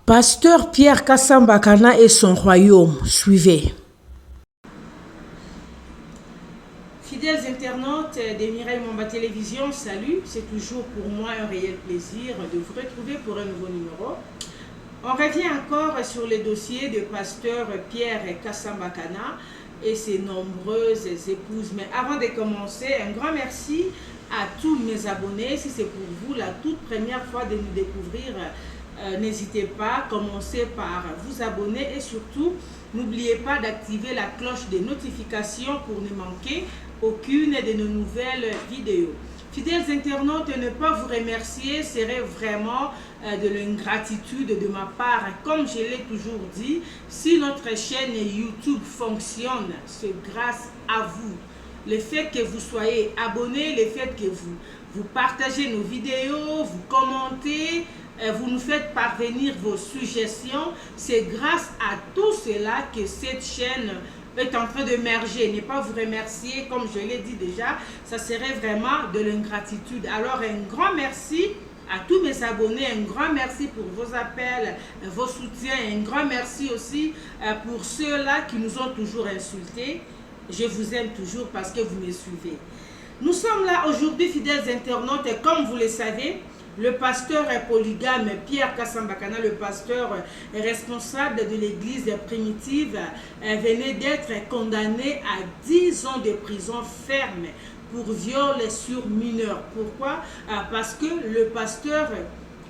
Pasteur Pierre Kasambakana et son royaume, suivez. Fidèles internautes de Mireille Momba Télévision, salut. C'est toujours pour moi un réel plaisir de vous retrouver pour un nouveau numéro. On revient encore sur le dossier de pasteur Pierre Kasambakana et ses nombreuses épouses. Mais avant de commencer, un grand merci à tous mes abonnés. Si c'est pour vous la toute première fois de nous découvrir, n'hésitez pas, commencez par vous abonner et surtout, n'oubliez pas d'activer la cloche de notification pour ne manquer aucune de nos nouvelles vidéos. Fidèles internautes, ne pas vous remercier serait vraiment de l'ingratitude de ma part. Comme je l'ai toujours dit, si notre chaîne YouTube fonctionne, c'est grâce à vous. Le fait que vous soyez abonnés, le fait que vous partagez nos vidéos, vous commentez, vous nous faites parvenir vos suggestions, c'est grâce à tout cela que cette chaîne est en train de merger. Ne pas vous remercier, comme je l'ai dit déjà, ça serait vraiment de l'ingratitude. Alors un grand merci à tous mes abonnés, un grand merci pour vos appels, vos soutiens, un grand merci aussi pour ceux-là qui nous ont toujours insultés. Je vous aime toujours parce que vous me suivez. Nous sommes là aujourd'hui, fidèles internautes, et comme vous le savez, le pasteur polygame Pierre Kasambakana, le pasteur responsable de l'église primitive, venait d'être condamné à 10 ans de prison ferme pour viol sur mineur. Pourquoi? Parce que le pasteur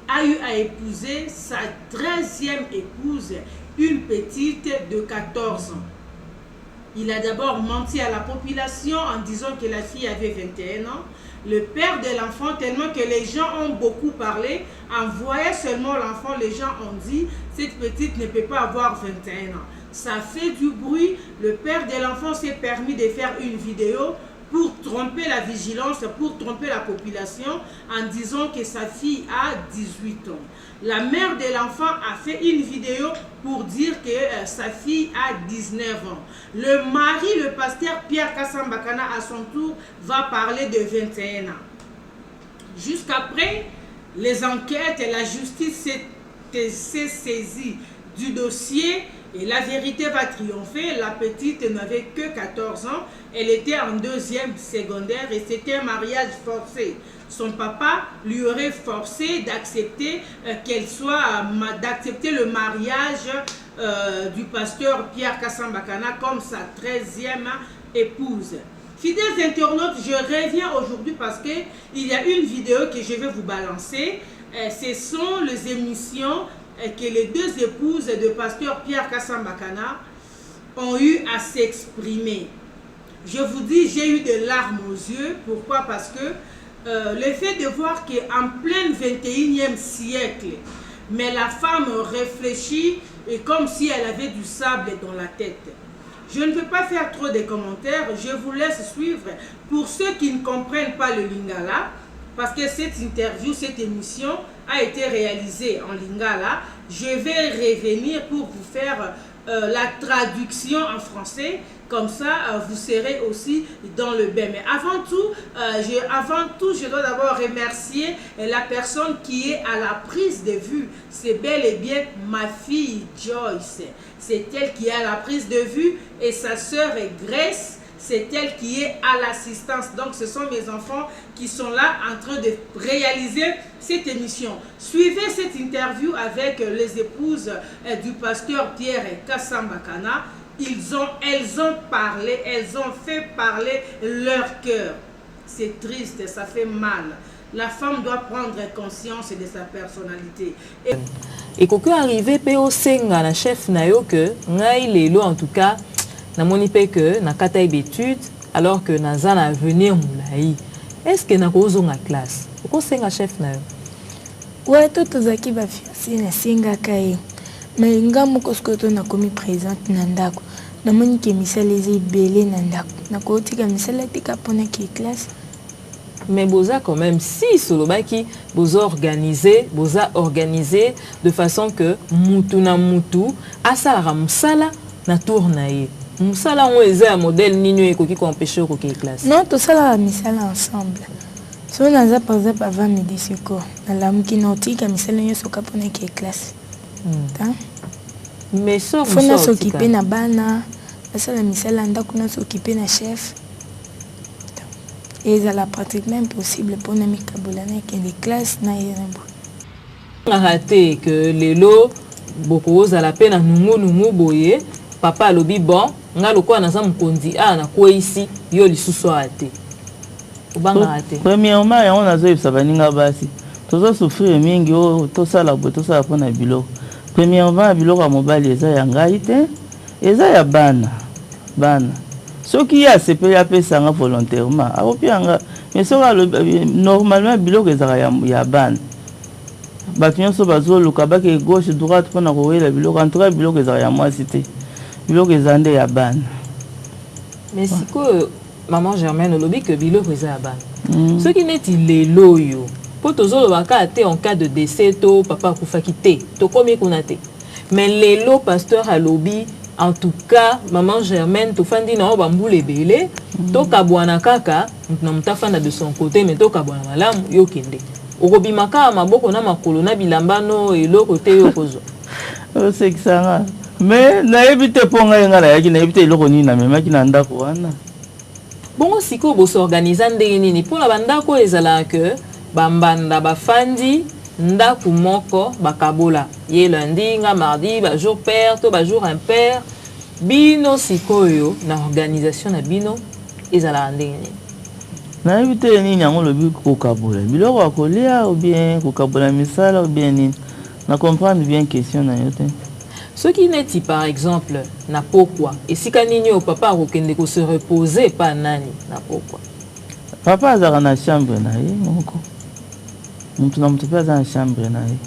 a eu à épouser sa 13e épouse, une petite de 14 ans. Il a d'abord menti à la population en disant que la fille avait 21 ans. Le père de l'enfant, tellement que les gens ont beaucoup parlé, en voyant seulement l'enfant, les gens ont dit « cette petite ne peut pas avoir 21 ans ». Ça fait du bruit. Le père de l'enfant s'est permis de faire une vidéo pour tromper la vigilance, pour tromper la population en disant que sa fille a 18 ans. La mère de l'enfant a fait une vidéo pour dire que sa fille a 19 ans. Le mari, le pasteur Pierre Kasambakana, à son tour, va parler de 21 ans. Jusqu'après les enquêtes, la justice s'est saisie du dossier et la vérité va triompher. La petite n'avait que 14 ans. Elle était en 2e secondaire et c'était un mariage forcé. Son papa lui aurait forcé d'accepter d'accepter le mariage du pasteur Pierre Kasambakana comme sa 13e épouse. Fidèles internautes, je reviens aujourd'hui parce qu'il y a une vidéo que je vais vous balancer. Ce sont les émissions que les deux épouses de pasteur Pierre Kasambakana ont eu à s'exprimer. Je vous dis, j'ai eu des larmes aux yeux. Pourquoi? Parce que le fait de voir qu'en plein 21e siècle, mais la femme réfléchit et comme si elle avait du sable dans la tête. Je ne veux pas faire trop de commentaires, je vous laisse suivre. Pour ceux qui ne comprennent pas le lingala, parce que cette interview, cette émission a été réalisée en lingala, je vais revenir pour vous faire la traduction en français, comme ça vous serez aussi dans le bain. Mais avant tout, je dois d'abord remercier la personne qui est à la prise de vue. C'est bel et bien ma fille Joyce. C'est elle qui est à la prise de vue et sa sœur Grace. C'est elle qui est à l'assistance. Donc, ce sont mes enfants qui sont là en train de réaliser cette émission. Suivez cette interview avec les épouses du pasteur Pierre Kasambakana. Elles ont parlé, elles ont fait parler leur cœur. C'est triste, ça fait mal. La femme doit prendre conscience de sa personnalité. Et quand arrivé au senga na chef na yo que ngai lelo en tout cas na moni pe que na kata d'études alors que na za na avenir moulaï. Est-ce que na kozo na classe? Ko senga chef na yo? Ouais, tout zaki ba fiancé na senga kai. Mais ngamo ko skoto na komi présente na ndako. Na moni ke misala ezi belé na ndako. Na ko tika misala tika pona ki classe. Mais boza quand même si solobaki boza organisé de façon que mutu na mutu asala musala na tournaye. Musala on eza un modèle nino ekoki ko empêcher ko ki classe. Non, tout ça la misala ensemble. Si on a par exemple avant midi secours, na la mki nautique misala nyo soka pona ki classe. Mais ça, faut na s'occuper na bana, ça la misala ndako na s'occuper na chef. Et ça la pratiquement impossible pour na mikabolana qui des classes na yena. On a raté que les lots beaucoup à la peine à nous boyer papa lobi bon nga lokwa na zamu kondi na ko ici yo lisusu ate obanga raté premièrement ya on a zo ça baninga basi tozo souffrir mingi o to sala bo to sala pona biloko premièrement biloko ya mobali eza ya ngai te eza ya bana soki ya sepeli apesanga volontairement akopianga mais soki normalement biloko ezaka ya bana bato nyonso bazoluka bake gauche droite mpona kowela biloko en tout cas biloko ezaka ya mwasi te biloko eza nde ya bana. Mais sikoyo maman Germaine olobi que biloko eza ya bana soki neti lelo oyo mpo tozolobaka te en cas de décès to papa akufaki te tokomi kuna te mais lelo pasteur alobi en tout cas maman Germaine tofandi na o bambula ebele tokabwana kaka na mutafanda de son côté mais tokabwana malamu yo kende okobimaka maboko na makolo na bilambano eloko te yo kozwa osekisanga mais nayebi te mpo ngai nga nayaki nayebi te eloko nini namemaki na ndako wana bongo sikoyo bosorganiza ndenge nini mpona bandako ezalaka ke bambanda bafandi ndako moko bakabola ye lundi nga mardi bajour père to bajour impair bino sikoyo na organisation na bino ezalaka ndenge nini nayebi te nini yango lobi kokabola biloko ya kolia ou bien kokabola misala ou bien nini na comprendre bien question na yo te soki neti par exemple na pokwa esika nini o papa akokende ko se reposer pa nani na pokwa papa azalaka na chambre na ye moko mutu na mutu mpe aza na chambre na ye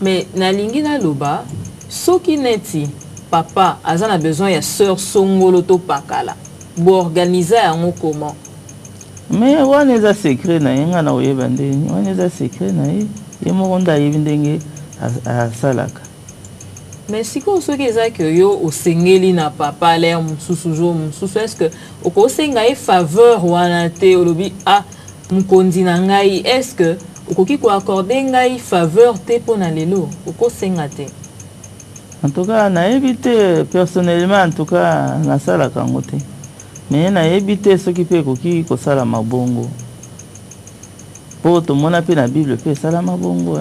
mais nalingi naloba soki neti papa aza na besoin ya sœur songolo to pakala boorganize yango comment mais wana eza secret na ye nga na koyeba ndeni wana eza secret na ye ye moko nde ayebi ndenge asalaka mais sikoyo soki eza ke yo osengeli na papa lere mosusu jour mosusu est ce que okosenga ye faveur wana te olobi mokonzi na ngai est ce que okoki koaccorde ngai faveur te mpo na lelo okosenga te en tout cas nayebi te personnellement en tout cas nasalaka yango te mais nayebi te soki mpe ekoki kosala mabongo mpo tomona mpe na bible mpe esala mabongo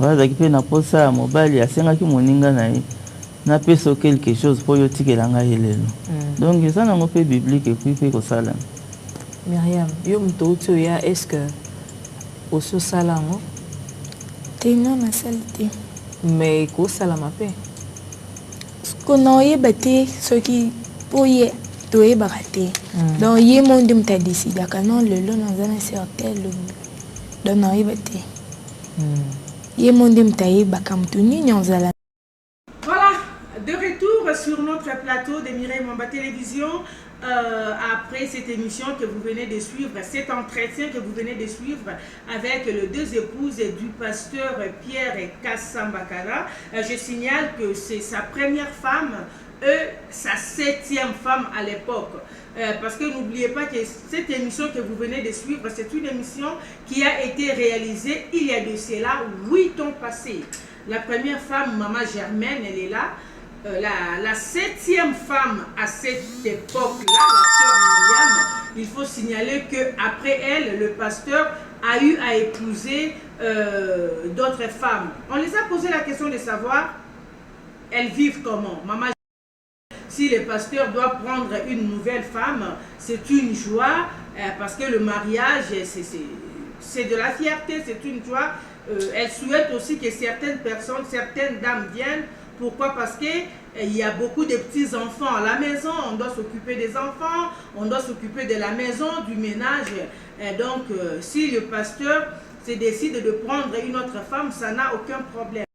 azalaki mpe na posa ya mobali asengaki moninga na ye napesa quelque chose mpo yo tikela ngai lelo donc eza nango mpe biblique ekoki mpe kosala Myriam yo moto outi oya est ce que ososala yango te non nasali te mais ekosalama mpe kona oyeba te soki mpo ye toyebaka te donc ye mo nde moto adesidaka non lelo naza na certain lobi donc naoyeba te ye mo nde moto ayebaka moto nini ozala. Voilà, de retour sur notre plateau de Mireille Mwamba Télévision. Après cette émission que vous venez de suivre, cet entretien que vous venez de suivre avec les deux épouses du pasteur Pierre Kassambakala, je signale que c'est sa première femme et sa 7e femme à l'époque. Parce que n'oubliez pas que cette émission que vous venez de suivre, c'est une émission qui a été réalisée il y a de cela 8 ans passés. La première femme, Maman Germaine, elle est là. La 7e femme à cette époque-là, la sœur Myriam, il faut signaler qu'après elle, le pasteur a eu à épouser d'autres femmes. On les a posé la question de savoir, elles vivent comment. Maman, si le pasteur doit prendre une nouvelle femme, c'est une joie, parce que le mariage, c'est de la fierté, c'est une joie. Elle souhaite aussi que certaines personnes, certaines dames viennent. Pourquoi? Parce qu'il y a beaucoup de petits-enfants à la maison, on doit s'occuper des enfants, on doit s'occuper de la maison, du ménage. Et donc, si le pasteur se décide de prendre une autre femme, ça n'a aucun problème.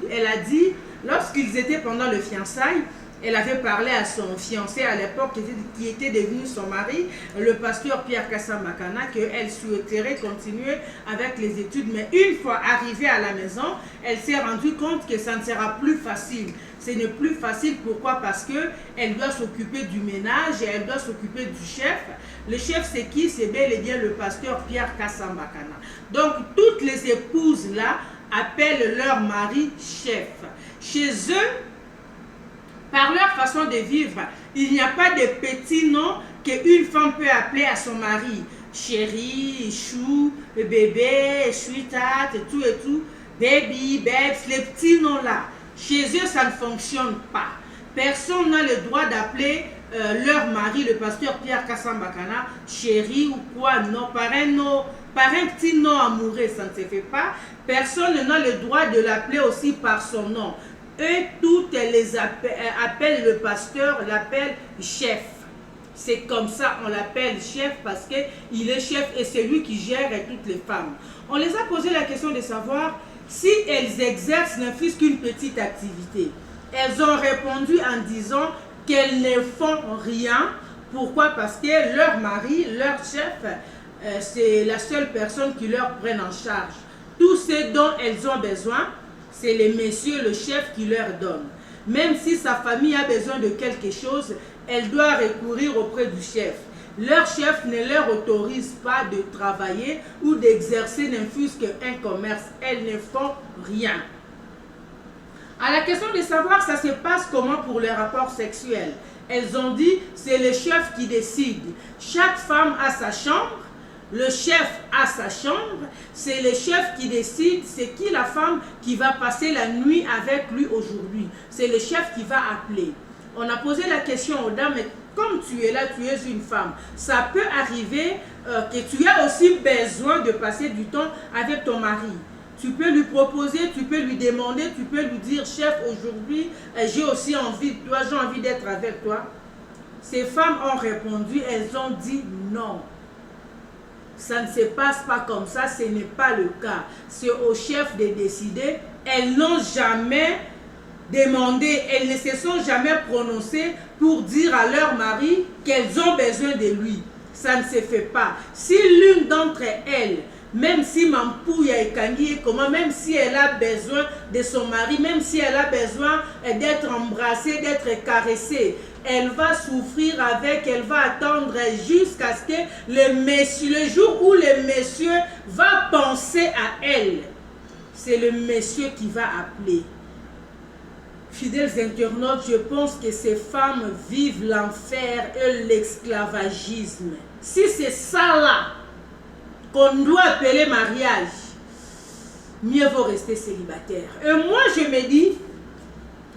Elle a dit, lorsqu'ils étaient pendant le fiançailles, elle avait parlé à son fiancé à l'époque, qui était devenu son mari, le pasteur Pierre Kassambakala, qu'elle souhaiterait continuer avec les études. Mais une fois arrivée à la maison, elle s'est rendue compte que ça ne sera plus facile. ce n'est plus facile. Pourquoi? Parce qu'elle doit s'occuper du ménage et elle doit s'occuper du chef. Le chef, c'est qui? C'est bel et bien le pasteur Pierre Kassambakana. Donc, toutes les épouses-là appellent leur mari chef. Chez eux, par leur façon de vivre, il n'y a pas de petits noms qu'une femme peut appeler à son mari. Chérie, chou, bébé, sweetheart, et tout, baby, babes, les petits noms-là. Chez eux, ça ne fonctionne pas. Personne n'a le droit d'appeler leur mari, le pasteur Pierre Kassambakana, chérie ou quoi. Non, par un petit nom amoureux, ça ne se fait pas. Personne n'a le droit de l'appeler aussi par son nom. Eux, toutes les appellent le pasteur, l'appellent chef. C'est comme ça, on l'appelle chef parce qu'il est chef et c'est lui qui gère toutes les femmes. On les a posé la question de savoir si elles exercent ne fût-ce qu'une petite activité. Elles ont répondu en disant qu'elles ne font rien. Pourquoi? Parce que leur mari, leur chef, c'est la seule personne qui leur prenne en charge. Tout ce dont elles ont besoin, c'est les messieurs, le chef qui leur donne. Même si sa famille a besoin de quelque chose, elle doit recourir auprès du chef. Leur chef ne leur autorise pas de travailler ou d'exercer ne fût-ce qu'un commerce. Elles ne font rien. À la question de savoir ça se passe comment pour les rapports sexuels, elles ont dit c'est le chef qui décide. Chaque femme a sa chambre, le chef a sa chambre, c'est le chef qui décide c'est qui la femme qui va passer la nuit avec lui aujourd'hui. C'est le chef qui va appeler. On a posé la question aux dames, mais comme tu es là, tu es une femme, ça peut arriver que tu as aussi besoin de passer du temps avec ton mari. Tu peux lui proposer, tu peux lui demander, tu peux lui dire, chef, aujourd'hui, j'ai aussi envie de toi, j'ai envie d'être avec toi. Ces femmes ont répondu, elles ont dit non. Ça ne se passe pas comme ça, ce n'est pas le cas. C'est au chef de décider. Elles n'ont jamais demandé, elles ne se sont jamais prononcées pour dire à leur mari qu'elles ont besoin de lui. Ça ne se fait pas. Si l'une d'entre elles, même si Mampouya est kangi, comment, même si elle a besoin de son mari, même si elle a besoin d'être embrassée, d'être caressée, elle va souffrir avec, elle va attendre jusqu'à ce que le jour où le monsieur va penser à elle, c'est le monsieur qui va appeler. Fidèles internautes, je pense que ces femmes vivent l'enfer et l'esclavagisme. Si c'est ça là qu'on doit appeler mariage, mieux vaut rester célibataire. Et moi je me dis,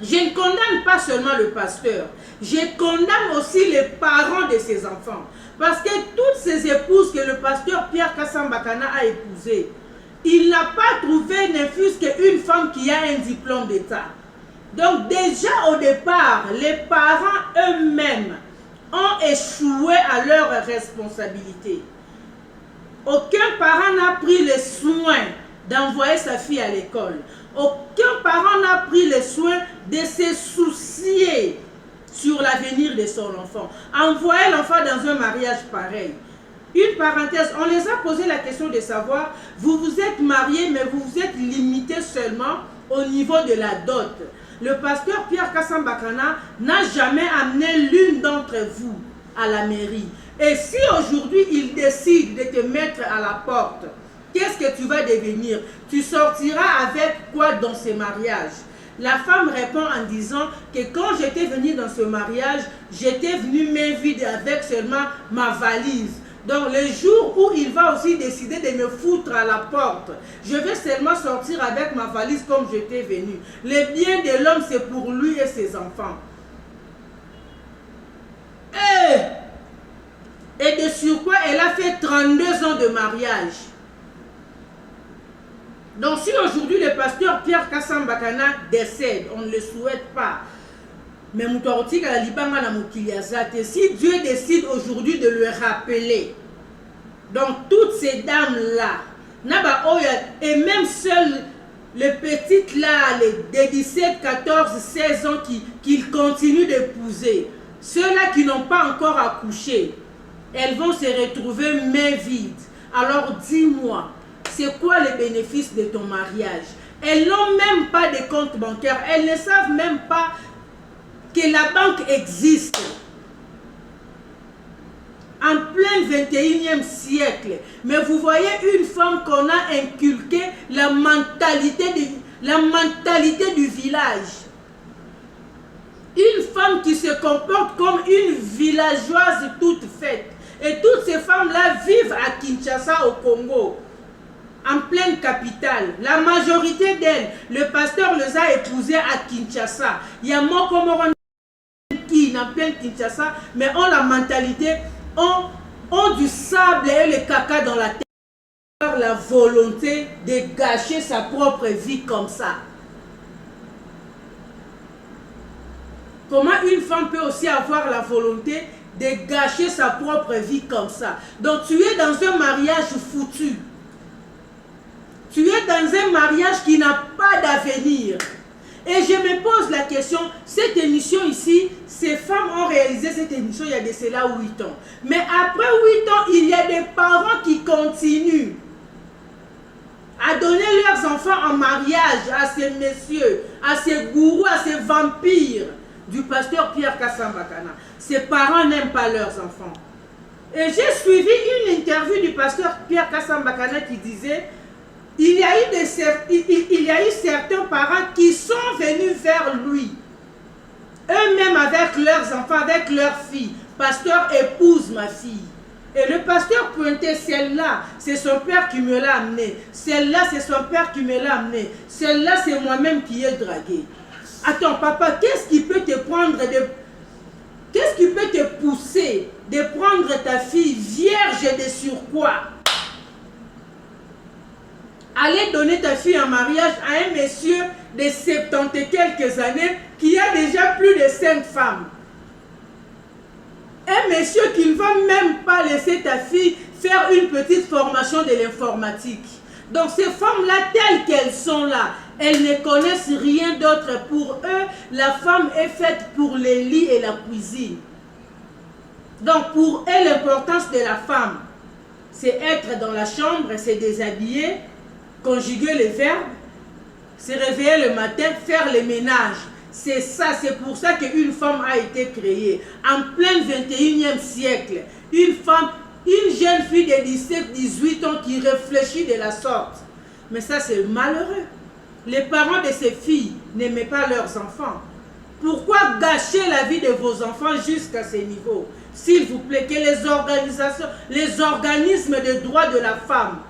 je ne condamne pas seulement le pasteur, je condamne aussi les parents de ses enfants. Parce que toutes ces épouses que le pasteur Pierre Kassambakana a épousées, il n'a pas trouvé ne fût-ce qu'une femme qui a un diplôme d'État. Donc déjà au départ, les parents eux-mêmes ont échoué à leurs responsabilités. Aucun parent n'a pris le soin d'envoyer sa fille à l'école. Aucun parent n'a pris le soin de se soucier sur l'avenir de son enfant. Envoyer l'enfant dans un mariage pareil. Une parenthèse, on les a posé la question de savoir, vous vous êtes mariés, mais vous vous êtes limité seulement au niveau de la dot. Le pasteur Pierre Kassambakana n'a jamais amené l'une d'entre vous à la mairie. Et si aujourd'hui il décide de te mettre à la porte, qu'est-ce que tu vas devenir? Tu sortiras avec quoi dans ce mariage? La femme répond en disant que quand j'étais venue dans ce mariage, j'étais venue main vide avec seulement ma valise. Donc le jour où il va aussi décider de me foutre à la porte, je vais seulement sortir avec ma valise comme j'étais venue. Le bien de l'homme, c'est pour lui et ses enfants. Et de surcroît, elle a fait 32 ans de mariage. Donc si aujourd'hui le pasteur Pierre Kassambakana décède, on ne le souhaite pas. Mais si Dieu décide aujourd'hui de le rappeler, donc toutes ces dames-là, et même seules les petites là, les 17, 14, 16 ans qu'ils continuent d'épouser, ceux-là qui n'ont pas encore accouché, elles vont se retrouver mains vides. Alors dis-moi, c'est quoi les bénéfices de ton mariage. Elles n'ont même pas de compte bancaire. Elles ne savent même pas que la banque existe. En plein 21e siècle. Mais vous voyez une femme qu'on a inculqué la mentalité du village. Une femme qui se comporte comme une villageoise toute faite. Et toutes ces femmes-là vivent à Kinshasa, au Congo. En pleine capitale. La majorité d'elles, le pasteur les a épousées à Kinshasa. Il y a Mokomoron qui en pleine Kinshasa, mais ont la mentalité, ont du sable et le caca dans la tête. La volonté de gâcher sa propre vie comme ça. Comment une femme peut aussi avoir la volonté de gâcher sa propre vie comme ça? Donc tu es dans un mariage foutu. Tu es dans un mariage qui n'a pas d'avenir. Et je me pose la question, cette émission ici, ces femmes ont réalisé cette émission il y a de cela 8 ans. Mais après 8 ans, il y a des parents qui continuent à donner leurs enfants en mariage à ces messieurs, à ces gourous, à ces vampires du pasteur Pierre Kassambakana. Ces parents n'aiment pas leurs enfants. Et j'ai suivi une interview du pasteur Pierre Kassambakana qui disait il y a eu certains parents qui sont venus vers lui, eux-mêmes avec leurs enfants, avec leurs filles. Pasteur, épouse ma fille. Et le pasteur pointait, celle-là, c'est son père qui me l'a amené. Celle-là, c'est son père qui me l'a amené. Celle-là, c'est moi-même qui ai dragué. Attends, papa, qu'est-ce qui peut te prendre qu'est-ce qui peut te pousser de prendre ta fille vierge de surcroît? Aller donner ta fille en mariage à un monsieur de 70 et quelques années qui a déjà plus de 5 femmes. Un monsieur qui ne va même pas laisser ta fille faire une petite formation de l'informatique. Donc ces femmes-là, telles qu'elles sont là, elles ne connaissent rien d'autre. Pour eux, la femme est faite pour les lits et la cuisine. Donc pour eux, l'importance de la femme, c'est être dans la chambre, c'est déshabiller, conjuguer les verbes, se réveiller le matin, faire les ménages. C'est ça, c'est pour ça qu'une femme a été créée. En plein 21e siècle, une femme, une jeune fille de 17-18 ans qui réfléchit de la sorte. Mais ça, c'est malheureux. Les parents de ces filles n'aimaient pas leurs enfants. Pourquoi gâcher la vie de vos enfants jusqu'à ce niveau? S'il vous plaît, que les organisations, les organismes de droits de la femme,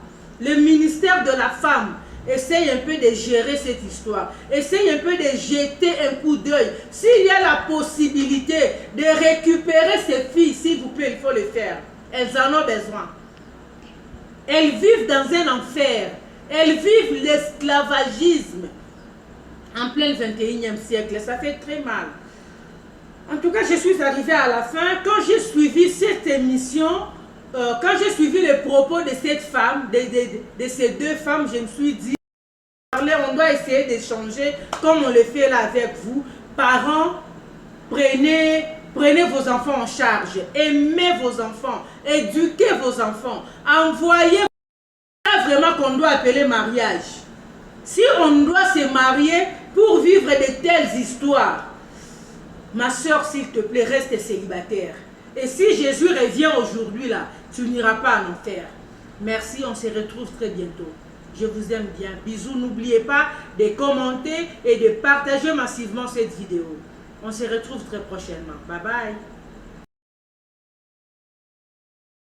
le ministère de la femme, essaye un peu de gérer cette histoire. Essaye un peu de jeter un coup d'œil. S'il y a la possibilité de récupérer ces filles, s'il vous plaît, il faut le faire. Elles en ont besoin. Elles vivent dans un enfer. Elles vivent l'esclavagisme en plein 21e siècle. Ça fait très mal. En tout cas, je suis arrivée à la fin. Quand j'ai suivi cette émission, quand j'ai suivi les propos de cette femme, de ces deux femmes, je me suis dit, on doit essayer d'échanger comme on le fait là avec vous. Parents, prenez vos enfants en charge, aimez vos enfants, éduquez vos enfants, envoyez vraiment qu'on doit appeler mariage. Si on doit se marier pour vivre de telles histoires, ma soeur, s'il te plaît, reste célibataire. Et si Jésus revient aujourd'hui là, tu n'iras pas en enfer. Merci, on se retrouve très bientôt. Je vous aime bien. Bisous, n'oubliez pas de commenter et de partager massivement cette vidéo. On se retrouve très prochainement. Bye bye.